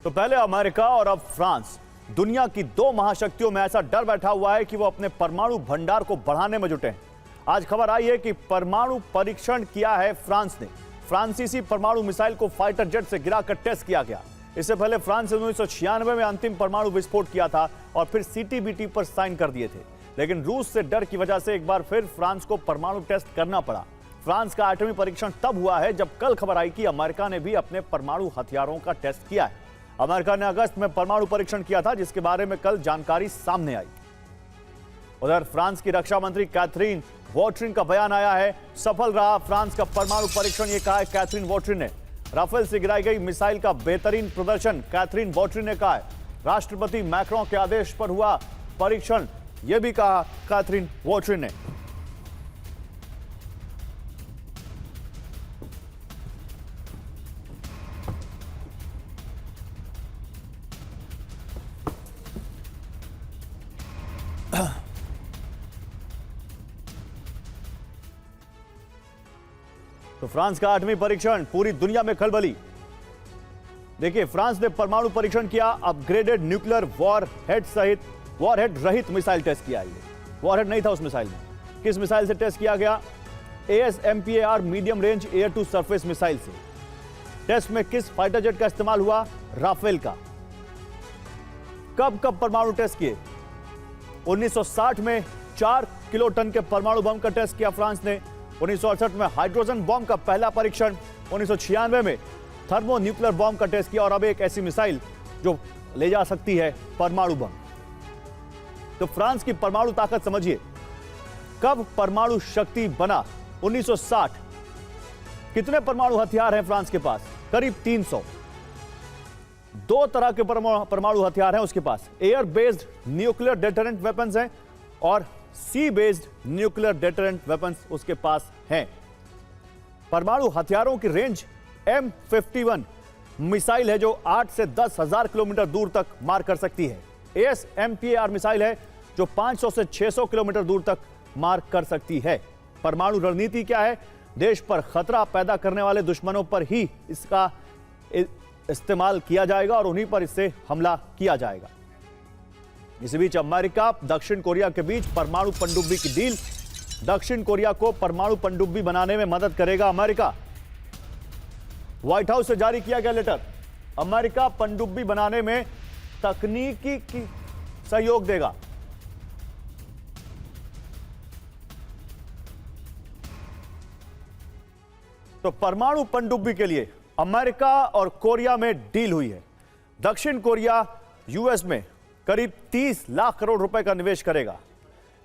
तो पहले अमेरिका और अब फ्रांस, दुनिया की दो महाशक्तियों में ऐसा डर बैठा हुआ है कि वो अपने परमाणु भंडार को बढ़ाने में जुटे हैं। आज खबर आई है कि परमाणु परीक्षण किया है फ्रांस ने। फ्रांसीसी परमाणु मिसाइल को फाइटर जेट से गिराकर टेस्ट किया गया। इससे पहले फ्रांस ने 1996 में अंतिम परमाणु विस्फोट किया था और फिर सीटीबीटी पर साइन कर दिए थे। लेकिन रूस से डर की वजह से एक बार फिर फ्रांस को परमाणु टेस्ट करना पड़ा। फ्रांस का एटमी परीक्षण तब हुआ है जब कल खबर आई कि अमेरिका ने भी अपने परमाणु हथियारों का टेस्ट किया है। अमेरिका ने अगस्त में परमाणु परीक्षण किया था, जिसके बारे में कल जानकारी सामने आई। उधर फ्रांस की रक्षा मंत्री कैथरीन वॉटरिन का बयान आया है। सफल रहा फ्रांस का परमाणु परीक्षण, ये कहा है कैथरीन वॉटरिन ने। राफेल से गिराई गई मिसाइल का बेहतरीन प्रदर्शन, कैथरीन वॉटरिन ने कहा है। राष्ट्रपति मैक्रों के आदेश पर हुआ परीक्षण, यह भी कहा कैथरीन वॉटरिन ने। तो फ्रांस का एटमी परीक्षण पूरी दुनिया में खलबली। देखिए, फ्रांस ने परमाणु परीक्षण किया, अपग्रेडेड न्यूक्लियर वॉरहेड रहित मिसाइल टेस्ट किया। ये वॉरहेड नहीं था उस मिसाइल में। किस मिसाइल से टेस्ट किया गया? ASMPAR medium range air to surface missile से। टेस्ट में किस फाइटर जेट का इस्तेमाल हुआ? राफेल का। कब परमाणु टेस्ट किए? 1960 में 4 किलोटन के परमाणु बम का टेस्ट किया फ्रांस ने। 1968 में हाइड्रोजन बम का पहला परीक्षण। 1996 में थर्मो न्यूक्लियर बम का टेस्ट किया और अब एक ऐसी मिसाइल जो ले जा सकती है परमाणु बम। तो फ्रांस की परमाणु ताकत समझिए। कब परमाणु शक्ति बना? 1960। कितने परमाणु हथियार हैं फ्रांस के पास? करीब 300। दो तरह के परमाणु हथियार हैं उसके पास। Air based nuclear deterrent weapons हैं और sea based nuclear deterrent weapons उसके पास हैं। परमाणु हथियारों की रेंज M51 मिसाइल है जो 8 से 10,000 किलोमीटर दूर तक मार कर सकती है। ASMPAR मिसाइल है जो 500 से 600 किलोमीटर दूर तक मार कर सकती है। परमाणु रणनीति क्या है? देश पर खतरा पैदा करने वाले दुश्मनों पर ही इसका इस्तेमाल किया जाएगा और उन्हीं पर इससे हमला किया जाएगा। इसी बीच अमेरिका दक्षिण कोरिया के बीच परमाणु पनडुब्बी की डील। दक्षिण कोरिया को परमाणु पनडुब्बी बनाने में मदद करेगा अमेरिका। व्हाइट हाउस से जारी किया गया लेटर। अमेरिका पनडुब्बी बनाने में तकनीकी की सहयोग देगा। तो परमाणु पनडुब्बी के लिए अमेरिका और कोरिया में डील हुई है। दक्षिण कोरिया यूएस में करीब 30 लाख करोड़ रुपए का निवेश करेगा।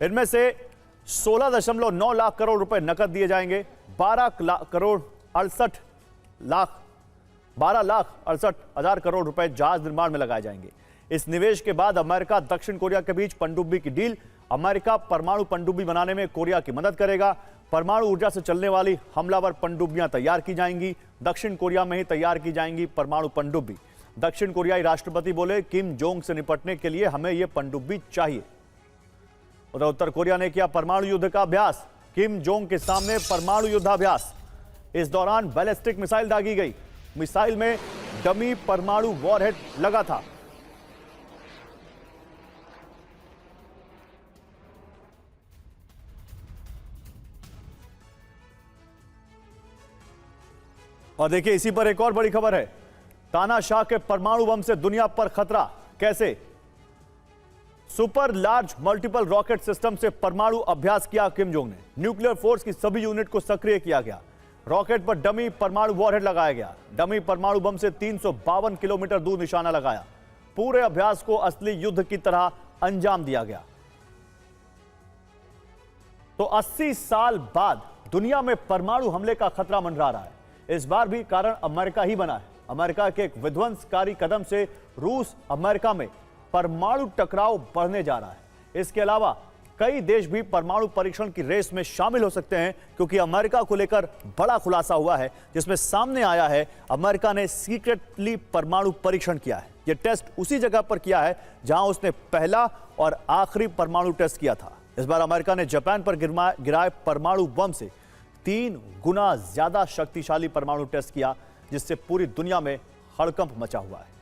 इनमें से 16.9 लाख करोड़ रुपए नकद दिए जाएंगे। 12 लाख 68,000 करोड़ रुपए जहाज निर्माण में लगाए जाएंगे। इस निवेश के बाद अमेरिका दक्षिण कोरिया के बीच पनडुब्बी की डील। अमेरिका परमाणु पनडुब्बी बनाने में कोरिया की मदद करेगा। परमाणु ऊर्जा से चलने वाली हमलावर पनडुब्बियां तैयार की जाएंगी। दक्षिण कोरिया में ही तैयार की जाएंगी परमाणु पनडुब्बी। दक्षिण कोरियाई राष्ट्रपति बोले, किम जोंग से निपटने के लिए हमें यह पनडुब्बी चाहिए। उधर उत्तर कोरिया ने किया परमाणु युद्ध का अभ्यास। किम जोंग के सामने परमाणु युद्धाभ्यास। इस दौरान बैलिस्टिक मिसाइल दागी गई। मिसाइल में डमी परमाणु वॉरहेड लगा था। और देखिए, इसी पर एक और बड़ी खबर है। तानाशाह के परमाणु बम से दुनिया पर खतरा। कैसे? Super large multiple rocket system से परमाणु अभ्यास किया किम जोंग ने। न्यूक्लियर फोर्स की सभी यूनिट को सक्रिय किया गया। रॉकेट पर डमी परमाणु वॉरहेड लगाया गया। डमी परमाणु बम से 352 किलोमीटर दूर निशाना लगाया। पूरे अभ्यास को असली युद्ध की तरह अंजाम दिया गया। तो 80 साल बाद दुनिया में परमाणु हमले का खतरा मंडरा रहा है। इस बार भी कारण अमेरिका ही बना है। अमेरिका के एक विध्वंसकारी कदम से रूस अमेरिका में परमाणु टकराव बढ़ने जा रहा है। इसके अलावा कई देश भी परमाणु परीक्षण की रेस में शामिल हो सकते हैं, क्योंकि अमेरिका को लेकर बड़ा खुलासा हुआ है, जिसमें सामने आया है अमेरिका ने सीक्रेटली परमाणु परीक्षण किया है। यह टेस्ट उसी जगह पर किया है जहां उसने पहला और आखिरी परमाणु टेस्ट किया था। इस बार अमेरिका ने जापान पर गिराए परमाणु बम से 3 गुना ज्यादा शक्तिशाली परमाणु टेस्ट किया, जिससे पूरी दुनिया में हड़कंप मचा हुआ है।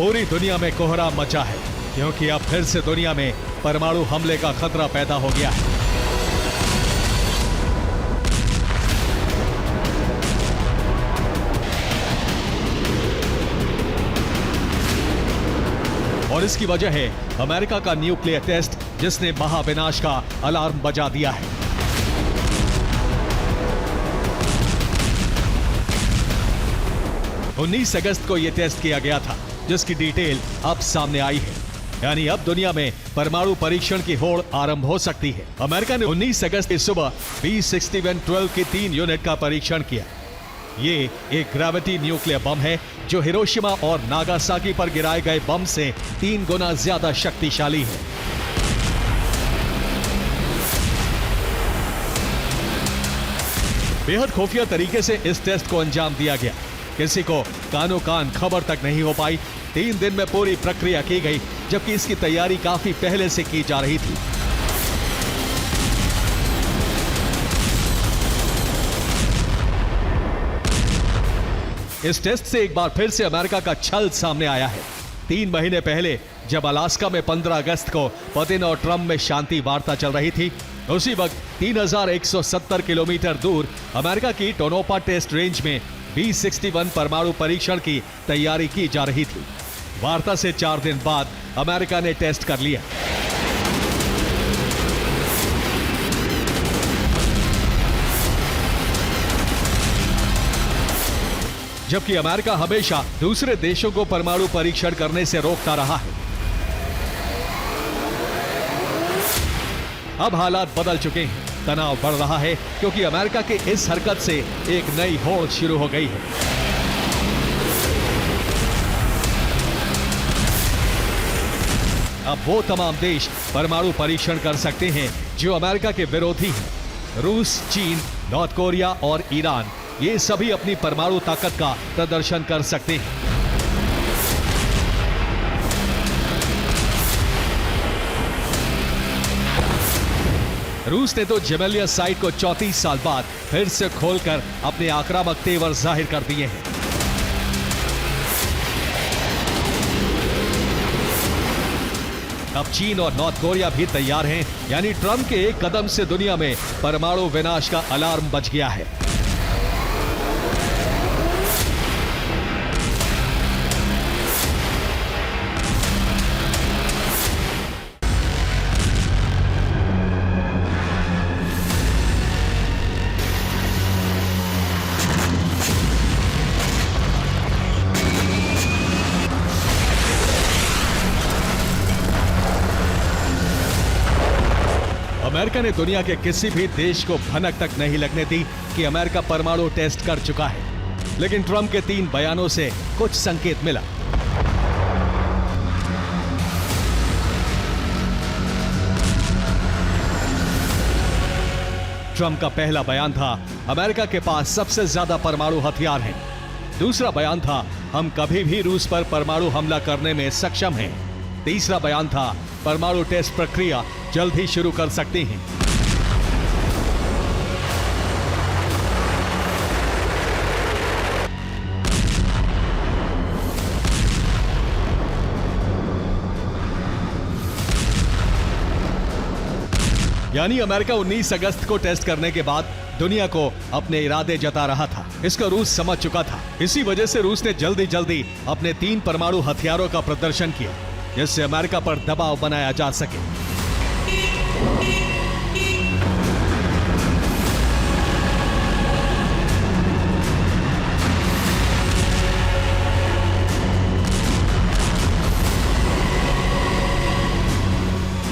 पूरी दुनिया में कोहराम मचा है, क्योंकि अब फिर से दुनिया में परमाणु हमले का खतरा पैदा हो गया है। और इसकी वजह है अमेरिका का न्यूक्लियर टेस्ट, जिसने महाविनाश का अलार्म बजा दिया है। उन्नीस अगस्त को यह टेस्ट किया गया था, जिसकी डिटेल अब सामने आई है। यानी अब दुनिया में परमाणु परीक्षण की होड़ आरंभ हो सकती है। अमेरिका ने 19 अगस्त की सुबह B6112 की 3 यूनिट का परीक्षण किया। ये एक ग्रेविटी न्यूक्लियर बम है, जो हिरोशिमा और नागासाकी पर गिराए गए बम से 3 गुना ज्यादा शक्तिशाली है। बेहद खुफिया तरीके से इस टेस्ट को अंजाम दिया गया। किसी को कानो कान खबर तक नहीं हो पाई। 3 दिन में पूरी प्रक्रिया की गई, जबकि इसकी तैयारी काफी पहले से की जा रही थी। इस टेस्ट से एक बार फिर से अमेरिका का छल सामने आया है। 3 महीने पहले जब अलास्का में 15 अगस्त को पुतिन और ट्रंप में शांति वार्ता चल रही थी, उसी वक्त 3170 किलोमीटर दूर अमेरिका की टोनोपा टेस्ट रेंज में B61 परमाणु परीक्षण की तैयारी की जा रही थी। वार्ता से 4 दिन बाद अमेरिका ने टेस्ट कर लिया। जबकि अमेरिका हमेशा दूसरे देशों को परमाणु परीक्षण करने से रोकता रहा है। अब हालात बदल चुके हैं। तनाव बढ़ रहा है, क्योंकि अमेरिका के इस हरकत से एक नई होड़ शुरू हो गई है। अब वो तमाम देश परमाणु परीक्षण कर सकते हैं जो अमेरिका के विरोधी हैं। रूस, चीन, नॉर्थ कोरिया और ईरान, ये सभी अपनी परमाणु ताकत का प्रदर्शन कर सकते हैं। रूस ने तो जेमेलिया साइट को 34 साल बाद फिर से खोलकर अपने आक्रामक तेवर जाहिर कर दिए हैं। अब चीन और नॉर्थ कोरिया भी तैयार हैं, यानी ट्रंप के एक कदम से दुनिया में परमाणु विनाश का अलार्म बज गया है। अमेरिका ने दुनिया के किसी भी देश को भनक तक नहीं लगने दी कि अमेरिका परमाणु टेस्ट कर चुका है। लेकिन ट्रंप के 3 बयानों से कुछ संकेत मिला। ट्रंप का पहला बयान था, अमेरिका के पास सबसे ज्यादा परमाणु हथियार हैं। दूसरा बयान था, हम कभी भी रूस पर परमाणु हमला करने में सक्षम हैं। तीसरा बयान था, परमाणु टेस्ट प्रक्रिया जल्द ही शुरू कर सकते हैं। यानी अमेरिका 19 अगस्त को टेस्ट करने के बाद दुनिया को अपने इरादे जता रहा था। इसका रूस समझ चुका था। इसी वजह से रूस ने जल्दी अपने 3 परमाणु हथियारों का प्रदर्शन किया, जिससे अमेरिका पर दबाव बनाया जा सके।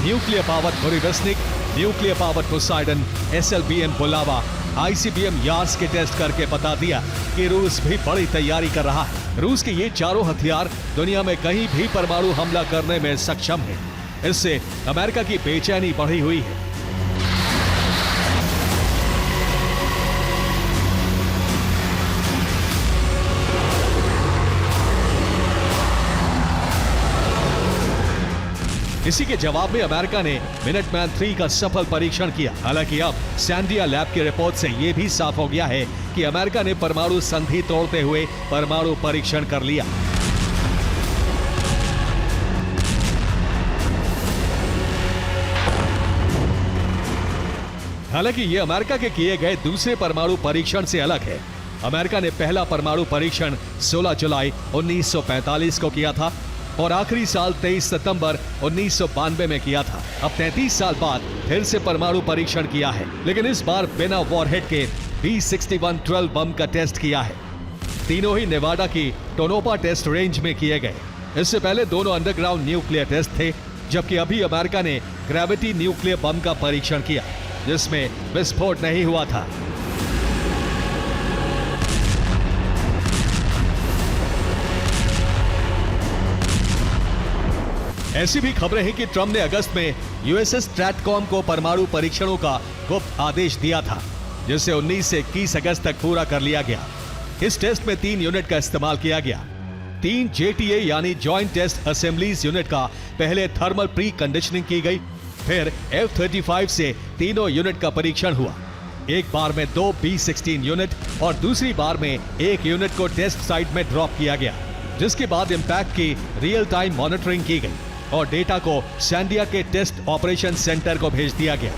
Nuclear power Burevestnik, nuclear power Poseidon, SLBM Bulava, ICBM Yars के टेस्ट करके बता दिया कि रूस भी बड़ी तैयारी कर रहा है। रूस के ये चारों हथियार दुनिया में कहीं भी परमाणु हमला करने में सक्षम है। इससे अमेरिका की बेचैनी बढ़ी हुई है। इसी के जवाब में अमेरिका ने मिनटमैन 3 का सफल परीक्षण किया। हालांकि अब सैंडिया लैब की रिपोर्ट से यह भी साफ हो गया है कि अमेरिका ने परमाणु संधि तोड़ते हुए परमाणु परीक्षण कर लिया। हालांकि ये अमेरिका के किए गए दूसरे परमाणु परीक्षण से अलग है। अमेरिका ने पहला परमाणु परीक्षण 16 जुलाई 1945 को किया था और आखिरी साल 23 सितंबर 1992 में किया था। अब 33 साल बाद फिर से परमाणु परीक्षण किया है, लेकिन इस बार बिना वॉरहेड के B-61-12 बम का टेस्ट किया है। तीनों ही नेवाडा की टोनोपा टेस्ट रेंज में किए गए। इससे पहले दोनों अंडरग्राउंड न्यूक्लियर टेस्ट थे, जबकि अभी अमेरिका ने ग्रेविटी न्यूक्लियर बम का परीक्षण किया, जिसमें विस्फोट नहीं हुआ था। ऐसी भी खबरें हैं कि ट्रंप ने अगस्त में यूएसएस स्ट्रैटकॉम को परमाणु परीक्षणों का गुप्त आदेश दिया था, जिसे 19 से 21 अगस्त तक पूरा कर लिया गया। इस टेस्ट में 3 यूनिट का इस्तेमाल किया गया। 3 JTA यानी जॉइंट टेस्ट असेंबलीज यूनिट का पहले थर्मल प्री कंडीशनिंग की गई, फिर F-35 से तीनों यूनिट का परीक्षण हुआ। एक बार में 2 B-16 यूनिट और दूसरी बार में 1 यूनिट को टेस्ट साइट में ड्रॉप किया गया, जिसके बाद इंपैक्ट की रियल टाइम मॉनिटरिंग की गई और डेटा को सैंडिया के टेस्ट ऑपरेशन सेंटर को भेज दिया गया।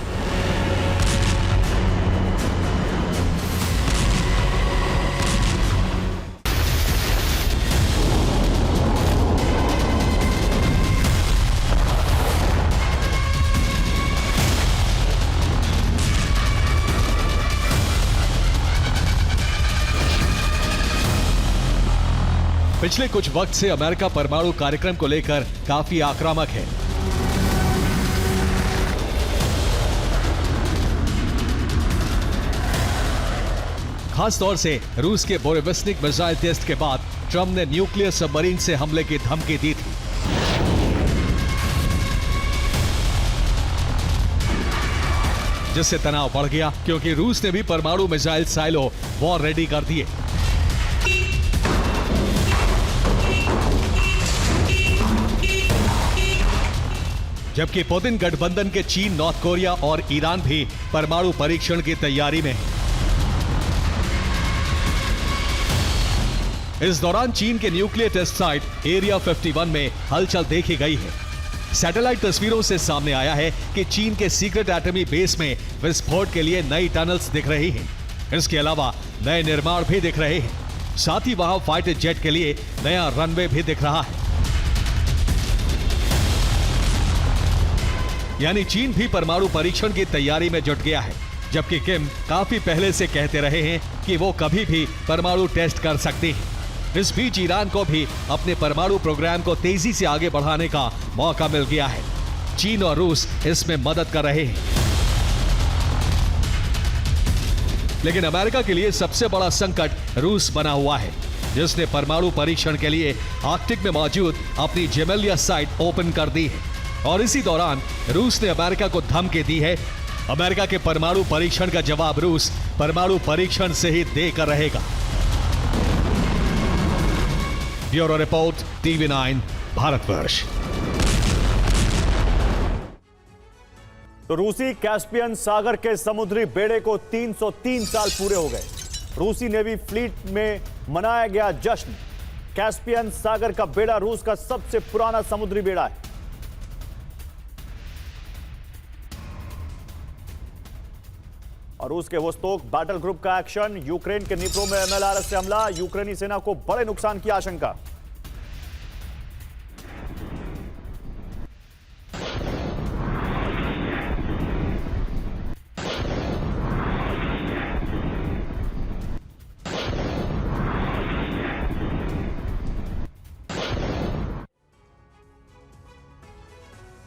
पिछले कुछ वक्त से अमेरिका परमाणु कार्यक्रम को लेकर काफी आक्रामक है। खास तौर से रूस के बोरेविस्निक मिसाइल टेस्ट के बाद ट्रंप ने न्यूक्लियर सबमरीन से हमले की धमकी दी थी। जिससे तनाव बढ़ गया, क्योंकि रूस ने भी परमाणु मिसाइल साइलो वॉर रेडी कर दिए। जबकि पुतिन गठबंधन के चीन, नॉर्थ कोरिया और ईरान भी परमाणु परीक्षण की तैयारी में है। इस दौरान चीन के न्यूक्लियर टेस्ट साइट एरिया 51 में हलचल देखी गई है। सैटेलाइट तस्वीरों से सामने आया है कि चीन के सीक्रेट एटमी बेस में विस्फोट के लिए नई टनल्स दिख रही हैं। इसके अलावा नए निर्माण भी दिख रहे हैं। साथ ही वहां फाइटर जेट के लिए नया रनवे भी दिख रहा है। यानी चीन भी परमाणु परीक्षण की तैयारी में जुट गया है, जबकि किम काफी पहले से कहते रहे हैं कि वो कभी भी परमाणु टेस्ट कर सकते हैं। इस बीच ईरान को भी अपने परमाणु प्रोग्राम को तेजी से आगे बढ़ाने का मौका मिल गया है। चीन और रूस इसमें मदद कर रहे हैं। लेकिन अमेरिका के लिए सबसे बड़ा संकट रूस बना हुआ है, जिसने परमाणु परीक्षण के लिए आर्कटिक में मौजूद अपनी जेमेलिया साइट ओपन कर दी है। और इसी दौरान रूस ने अमेरिका को धमकी दी है। अमेरिका के परमाणु परीक्षण का जवाब रूस परमाणु परीक्षण से ही देकर रहेगा। Bureau report, TV9 Bharatvarsh. तो रूसी कैस्पियन सागर के समुद्री बेड़े को 303 साल पूरे हो गए। रूसी नेवी फ्लीट में मनाया गया जश्न। कैस्पियन सागर का बेड़ा रूस का सबसे पुराना समुद्री बेड़ा है। और रूस के वोस्तोक बैटल ग्रुप का एक्शन। यूक्रेन के निप्रो में MLRS से हमला। यूक्रेनी सेना को बड़े नुकसान की आशंका।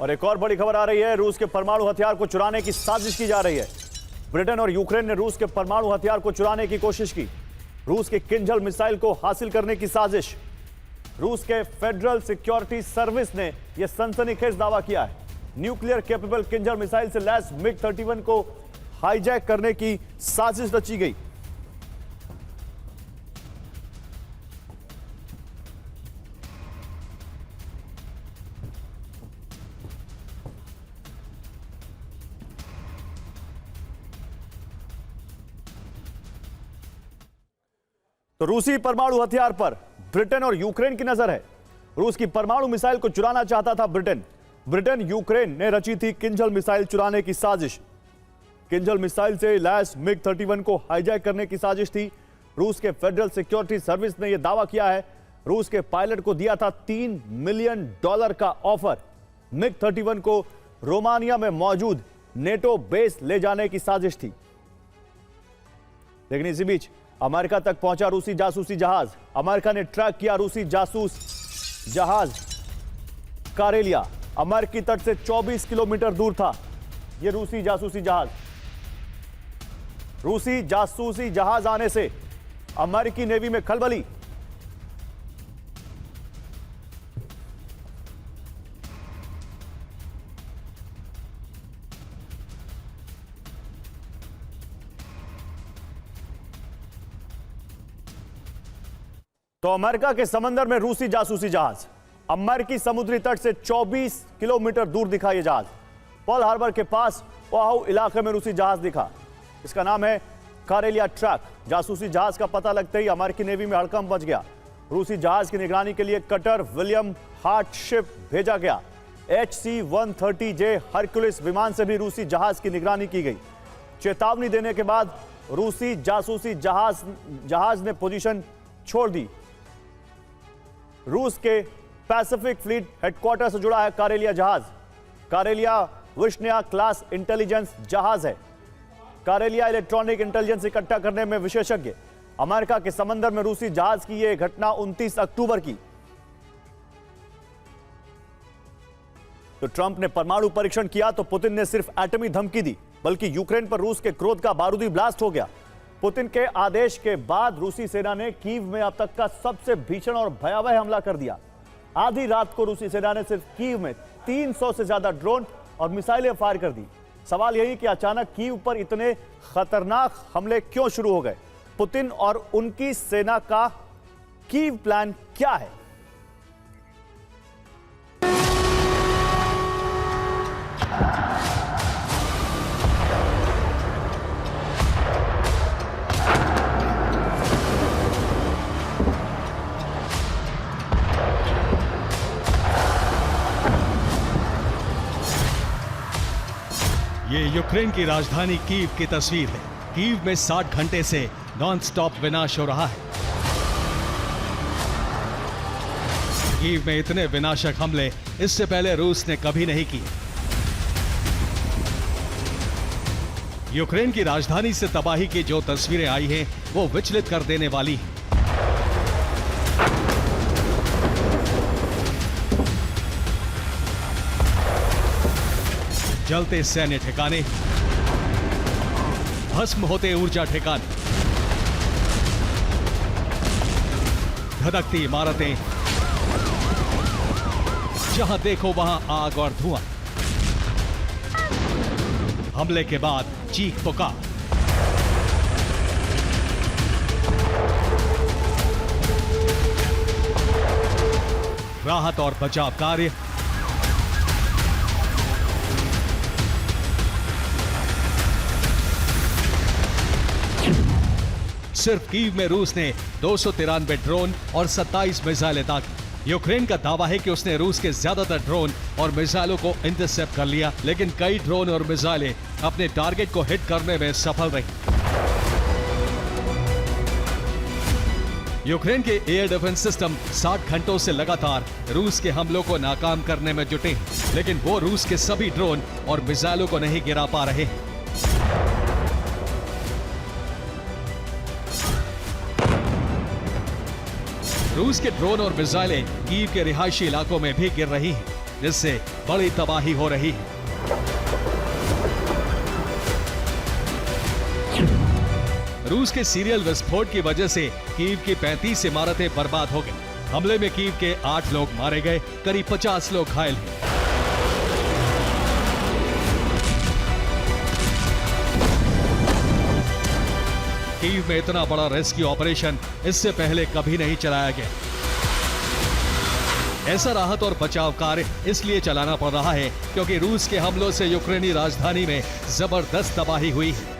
और एक और बड़ी खबर आ रही है। रूस के परमाणु हथियार को चुराने की साजिश की जा रही है। ब्रिटेन और यूक्रेन ने रूस के परमाणु हथियार को चुराने की कोशिश की। रूस के किंजल मिसाइल को हासिल करने की साजिश। रूस के फेडरल सिक्योरिटी सर्विस ने यह सनसनीखेज दावा किया है। न्यूक्लियर कैपेबल किंजल मिसाइल से लैस MiG-31 को हाईजैक करने की साजिश रची गई। तो रूसी परमाणु हथियार पर ब्रिटेन और यूक्रेन की नजर है। रूस की परमाणु मिसाइल को चुराना चाहता था ब्रिटेन। ब्रिटेन यूक्रेन ने रची थी किंजल मिसाइल चुराने की साजिश। किंजल मिसाइल से लैस मिग-31 को हाईजैक करने की साजिश थी। रूस के फेडरल सिक्योरिटी सर्विस ने यह दावा किया है, रूस के पायलट को दिया था $3 मिलियन का ऑफर। मिग-31 को रोमानिया में मौजूद नेटो बेस ले जाने की साजिश थी। लेकिन इसी बीच अमेरिका तक पहुंचा रूसी जासूसी जहाज। अमेरिका ने ट्रैक किया रूसी जासूस जहाज कारेलिया। अमेरिकी तट से 24 किलोमीटर दूर था यह रूसी जासूसी जहाज। रूसी जासूसी जहाज आने से अमेरिकी नेवी में खलबली। तो अमेरिका के समंदर में रूसी जासूसी जहाज, अमेरिकी समुद्री तट से 24 किलोमीटर दूर दिखा यह जहाज। पर्ल हार्बर के पास ओहाउ इलाके में रूसी जहाज दिखा। इसका नाम है कारेलिया ट्रैक। जासूसी जहाज का पता लगते ही अमेरिकी नेवी में हड़कंप मच गया। रूसी जहाज की निगरानी के लिए कटर विलियम हार्ट शिप भेजा गया। HC-130J हरक्युलिस विमान से भी रूसी जहाज की निगरानी की गई। चेतावनी देने के बाद रूसी जासूसी जहाज ने पोजीशन छोड़ दी। रूस के पैसिफिक फ्लीट हेडक्वार्टर से जुड़ा है कारेलिया जहाज। कारेलिया विश्निया क्लास इंटेलिजेंस जहाज है। कारेलिया इलेक्ट्रॉनिक इंटेलिजेंस इकट्ठा करने में विशेषज्ञ। अमेरिका के समंदर में रूसी जहाज की यह घटना 29 अक्टूबर की। तो ट्रंप ने परमाणु परीक्षण किया तो पुतिन ने सिर्फ एटमी धमकी दी, बल्कि यूक्रेन पर रूस के क्रोध का बारूदी ब्लास्ट हो गया। पुतिन के आदेश के बाद रूसी सेना ने कीव में अब तक का सबसे भीषण और भयावह हमला कर दिया। आधी रात को रूसी सेना ने सिर्फ कीव में 300 से ज्यादा ड्रोन और मिसाइलें फायर कर दी। सवाल यही कि अचानक कीव पर इतने खतरनाक हमले क्यों शुरू हो गए? पुतिन और उनकी सेना का कीव प्लान क्या है? ये यूक्रेन की राजधानी कीव की तस्वीर है। कीव में 60 घंटे से नॉन स्टॉप विनाश हो रहा है। कीव में इतने विनाशक हमले इससे पहले रूस ने कभी नहीं किए। यूक्रेन की राजधानी से तबाही की जो तस्वीरें आई हैं, वो विचलित कर देने वाली हैं। जलते सैन्य ठिकाने, भस्म होते ऊर्जा ठिकाने, धधकती इमारतें, जहां देखो वहां आग और धुआं। हमले के बाद चीख पुकार। राहत और बचाव कार्य। सिर्फ कीव में रूस ने 293 ड्रोन और 27 मिसाइलें दागी। यूक्रेन का दावा है कि उसने रूस के ज्यादातर ड्रोन और मिसाइलों को इंटरसेप्ट कर लिया, लेकिन कई ड्रोन और मिसाइलें अपने टारगेट को हिट करने में सफल रही। यूक्रेन के एयर डिफेंस सिस्टम 60 घंटों से लगातार रूस के हमलों को नाकाम करने में जुटे हैं, लेकिन वो रूस के सभी ड्रोन और मिसाइलों को नहीं गिरा पा रहे हैं। रूस के ड्रोन और मिसाइलें कीव के रिहायशी इलाकों में भी गिर रही हैं, जिससे बड़ी तबाही हो रही है। रूस के सीरियल विस्फोट की वजह से कीव की 35 इमारतें बर्बाद हो गई। हमले में कीव के 8 लोग मारे गए, करीब 50 लोग घायल हैं। कीव में इतना बड़ा रेस्क्यू ऑपरेशन इससे पहले कभी नहीं चलाया गया। ऐसा राहत और बचाव कार्य इसलिए चलाना पड़ रहा है क्योंकि रूस के हमलों से यूक्रेनी राजधानी में जबरदस्त तबाही हुई है।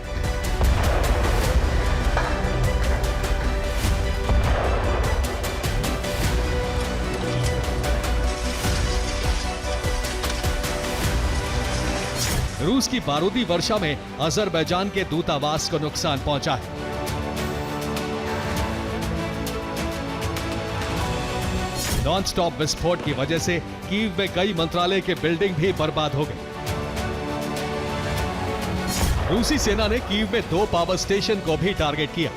रूस की बारूदी वर्षा में अजरबैजान के दूतावास को नुकसान पहुंचा है। नॉन स्टॉप विस्फोट की वजह से कीव में कई मंत्रालय के बिल्डिंग भी बर्बाद हो गए। रूसी सेना ने कीव में 2 पावर स्टेशन को भी टारगेट किया।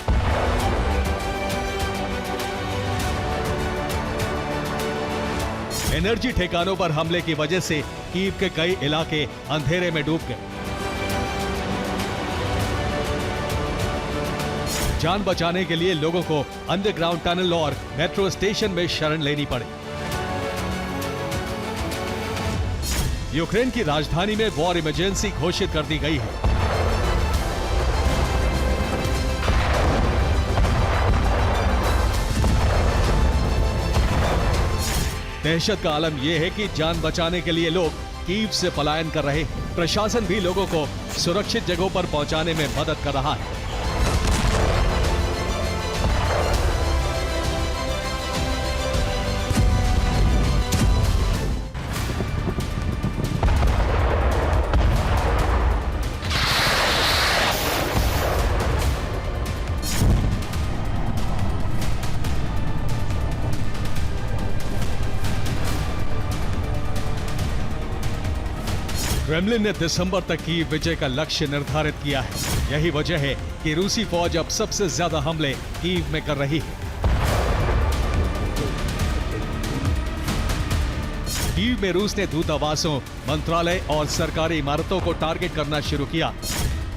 एनर्जी ठिकानों पर हमले की वजह से कीव के कई इलाके अंधेरे में डूब गए। जान बचाने के लिए लोगों को अंडरग्राउंड टनल और मेट्रो स्टेशन में शरण लेनी पड़ी। यूक्रेन की राजधानी में वॉर इमरजेंसी घोषित कर दी गई है। दहशत का आलम यह है कि जान बचाने के लिए लोग कीव से पलायन कर रहे हैं। प्रशासन भी लोगों को सुरक्षित जगहों पर पहुंचाने में मदद कर रहा है। क्रेमलिन ने दिसंबर तक की विजय का लक्ष्य निर्धारित किया है। यही वजह है कि रूसी फौज अब सबसे ज्यादा हमले कीव में कर रही है। कीव में रूस ने दूतावासों, मंत्रालय और सरकारी इमारतों को टारगेट करना शुरू किया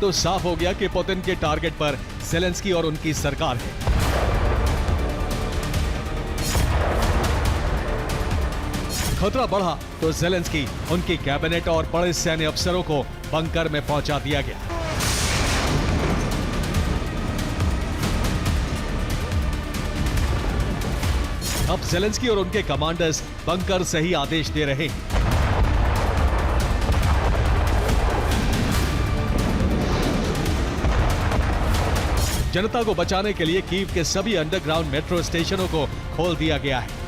तो साफ हो गया कि पुतिन के टारगेट पर ज़ेलेंस्की और उनकी सरकार है। खतरा बढ़ा तो ज़ेलेंस्की, उनकी कैबिनेट और बड़े सैन्य अफसरों को बंकर में पहुंचा दिया गया। अब ज़ेलेंस्की और उनके कमांडर्स बंकर से ही आदेश दे रहे हैं। जनता को बचाने के लिए कीव के सभी अंडरग्राउंड मेट्रो स्टेशनों को खोल दिया गया है।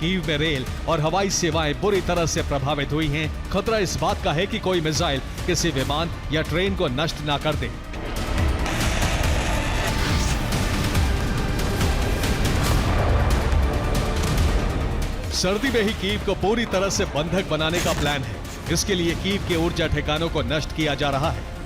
कीव में रेल और हवाई सेवाएं बुरी तरह से प्रभावित हुई हैं। खतरा इस बात का है कि कोई मिसाइल किसी विमान या ट्रेन को नष्ट ना कर दे। सर्दी में ही कीव को पूरी तरह से बंधक बनाने का प्लान है। इसके लिए कीव के ऊर्जा ठिकानों को नष्ट किया जा रहा है।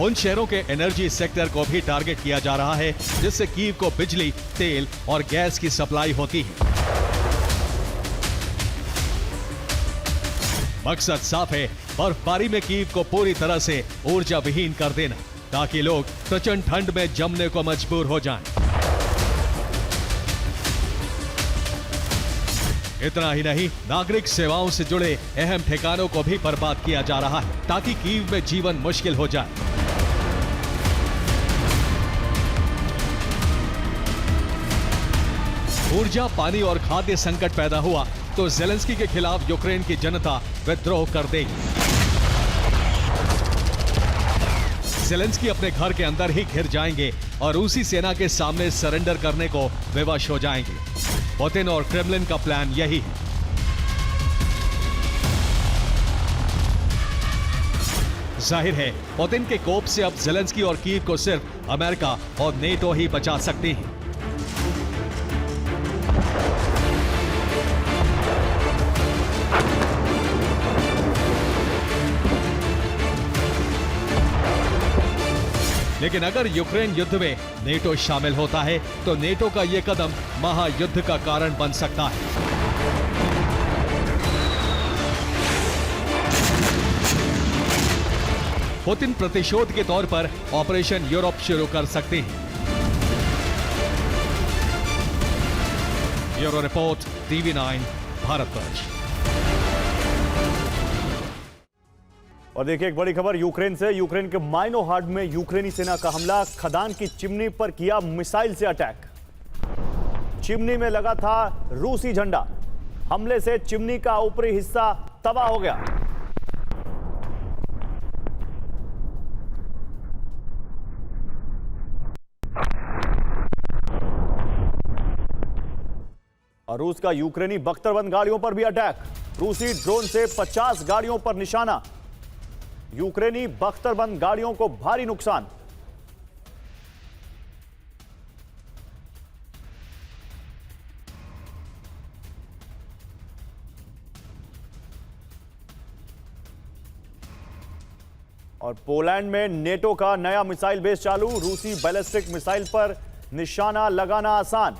उन शहरों के एनर्जी सेक्टर को भी टारगेट किया जा रहा है जिससे कीव को बिजली, तेल और गैस की सप्लाई होती है। मकसद साफ है, बर्फबारी में कीव को पूरी तरह से ऊर्जा विहीन कर देना ताकि लोग प्रचंड ठंड में जमने को मजबूर हो जाएं। इतना ही नहीं, नागरिक सेवाओं से जुड़े अहम ठिकानों को भी बर्बाद किया जा रहा है ताकि कीव में जीवन मुश्किल हो जाए। ऊर्जा, पानी और खाद्य संकट पैदा हुआ तो ज़ेलेंस्की के खिलाफ यूक्रेन की जनता विद्रोह कर देगी। ज़ेलेंस्की अपने घर के अंदर ही घिर जाएंगे और रूसी सेना के सामने सरेंडर करने को विवश हो जाएंगे। पुतिन और क्रेमलिन का प्लान यही है। जाहिर है, पुतिन के कोप से अब ज़ेलेंस्की और कीव को सिर्फ अमेरिका और नेटो ही बचा सकते हैं। लेकिन अगर यूक्रेन युद्ध में नेटो शामिल होता है तो नेटो का यह कदम महायुद्ध का कारण बन सकता है। पुतिन प्रतिशोध के तौर पर ऑपरेशन यूरोप शुरू कर सकते हैं। Bureau report, TV9 Bharatvarsh. और देखिए एक बड़ी खबर यूक्रेन से। यूक्रेन के माइनोहार्ड में यूक्रेनी सेना का हमला, खदान की चिमनी पर किया मिसाइल से अटैक। चिमनी में लगा था रूसी झंडा। हमले से चिमनी का ऊपरी हिस्सा तबाह हो गया। और रूस का यूक्रेनी बख्तरबंद गाड़ियों पर भी अटैक। रूसी ड्रोन से 50 गाड़ियों पर निशाना। यूक्रेनी बख्तरबंद गाड़ियों को भारी नुकसान। और पोलैंड में नेटो का नया मिसाइल बेस चालू। रूसी बैलिस्टिक मिसाइल पर निशाना लगाना आसान।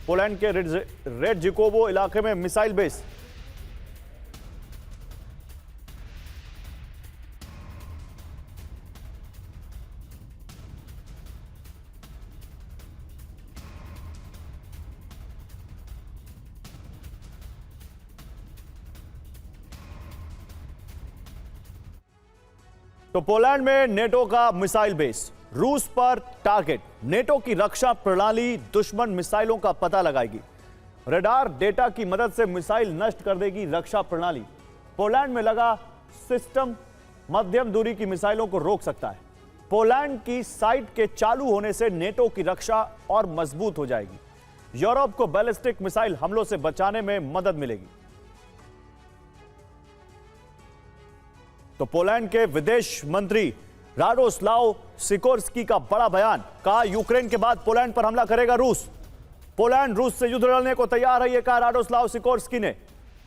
पोलैंड के रेडजिकोवो इलाके में मिसाइल बेस। तो पोलैंड में नेटो का मिसाइल बेस, रूस पर टारगेट। नेटो की रक्षा प्रणाली दुश्मन मिसाइलों का पता लगाएगी। रडार डेटा की मदद से मिसाइल नष्ट कर देगी रक्षा प्रणाली। पोलैंड में लगा सिस्टम मध्यम दूरी की मिसाइलों को रोक सकता है। पोलैंड की साइट के चालू होने से नेटो की रक्षा और मजबूत हो जाएगी। यूरोप को बैलिस्टिक मिसाइल हमलों से बचाने में मदद मिलेगी। तो पोलैंड के विदेश मंत्री राडोस्लाव सिकोर्स्की का बड़ा बयान। कहा यूक्रेन के बाद पोलैंड पर हमला करेगा रूस। पोलैंड रूस से युद्ध लड़ने को तैयार है, यह कहा राडोस्लाव सिकोर्स्की ने।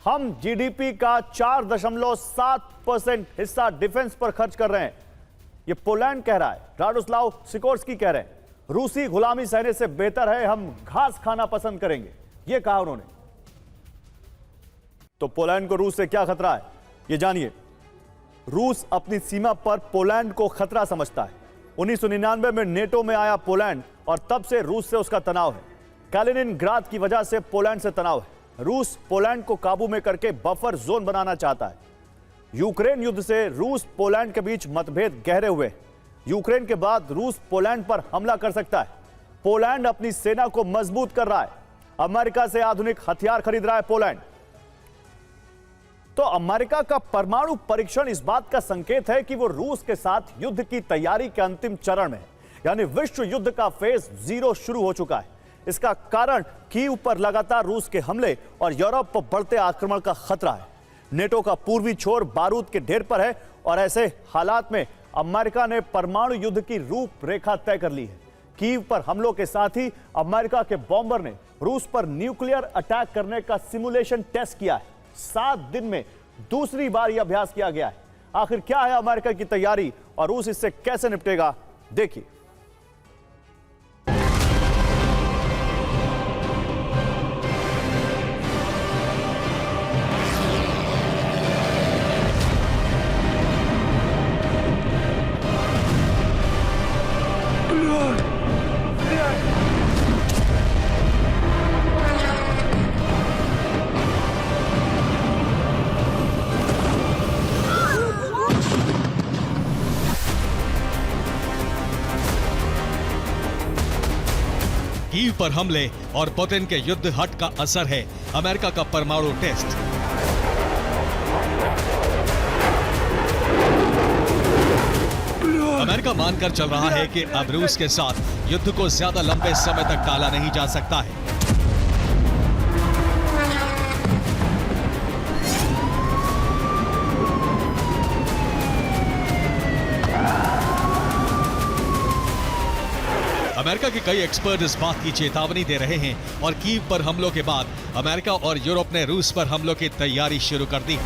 हम जीडीपी का 4.7% हिस्सा डिफेंस पर खर्च कर रहे हैं, यह पोलैंड कह रहा है। राडोस्लाव सिकोर्स्की कह रहे हैं रूसी गुलामी सहने से बेहतर है हम घास खाना पसंद करेंगे, यह कहा उन्होंने। तो पोलैंड को रूस से क्या खतरा है, यह जानिए। रूस अपनी सीमा पर पोलैंड को खतरा समझता है। 1999 में नेटो में आया पोलैंड और तब से रूस से उसका तनाव है। कैलिनिनग्राद की वजह से पोलैंड से तनाव है। रूस पोलैंड को काबू में करके बफर जोन बनाना चाहता है। यूक्रेन युद्ध से रूस पोलैंड के बीच मतभेद गहरे हुए। यूक्रेन के बाद रूस पोलैंड पर हमला कर सकता है। पोलैंड अपनी सेना को मजबूत कर रहा है। अमेरिका से आधुनिक हथियार खरीद रहा है पोलैंड। तो अमेरिका का परमाणु परीक्षण इस बात का संकेत है कि वो रूस के साथ युद्ध की तैयारी के अंतिम चरण में है, यानी विश्व युद्ध का फेज 0 शुरू हो चुका है। इसका कारण कीव पर लगातार रूस के हमले और यूरोप पर बढ़ते आक्रमण का खतरा है। नेटो का पूर्वी छोर बारूद के ढेर पर है और ऐसे हालात में अमेरिका ने परमाणु युद्ध की रूपरेखा तय कर ली है। कीव पर हमलों के साथ ही अमेरिका के बॉम्बर ने रूस पर न्यूक्लियर अटैक करने का सिमुलेशन टेस्ट किया है। 7 दिन में दूसरी बार यह अभ्यास किया गया है। आखिर क्या है अमेरिका की तैयारी और रूस इससे कैसे निपटेगा, देखिए। कीव पर हमले और पुतिन के युद्ध हट का असर है अमेरिका का परमाणु टेस्ट। अमेरिका मानकर चल रहा है कि अब रूस के साथ युद्ध को ज्यादा लंबे समय तक टाला नहीं जा सकता है। अमेरिका के कई एक्सपर्ट इस बात की चेतावनी दे रहे हैं और कीव पर हमलों के बाद अमेरिका और यूरोप ने रूस पर हमलों की तैयारी शुरू कर दी।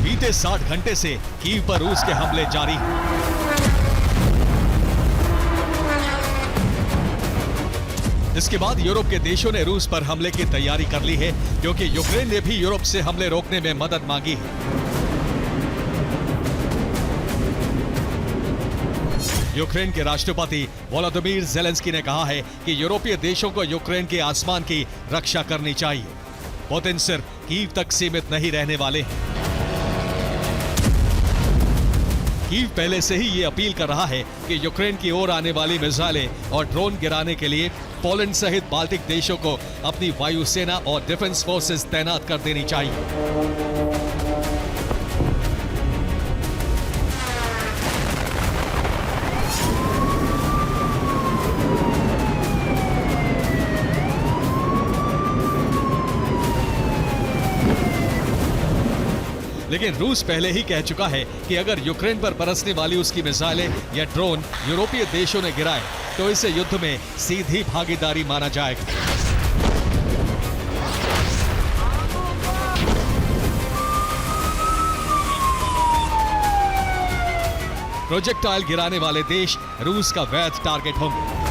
बीते 60 घंटे से कीव पर रूस के हमले जारी हैं। इसके बाद यूरोप के देशों ने रूस पर हमले की तैयारी कर ली है, क्योंकि यूक्रेन ने भी यूरोप से हमले रोकने में मदद मांगी है। यूक्रेन के राष्ट्रपति वोलोदिमीर ज़ेलेंस्की ने कहा है कि यूरोपीय देशों को यूक्रेन के आसमान की रक्षा करनी चाहिए। पुतिन सिर्फ कीव तक सीमित नहीं रहने वाले हैं। कीव पहले से ही ये अपील कर रहा है कि यूक्रेन की ओर आने वाली मिसाइलें और ड्रोन गिराने के लिए पोलैंड सहित बाल्टिक देशों को अपनी वायुसेना और डिफेंस फोर्सेस तैनात कर देनी चाहिए। लेकिन रूस पहले ही कह चुका है कि अगर यूक्रेन पर बरसने वाली उसकी मिसाइलें या ड्रोन यूरोपीय देशों ने गिराए तो इसे युद्ध में सीधी भागीदारी माना जाएगा। प्रोजेक्टाइल गिराने वाले देश रूस का वैध टारगेट होंगे।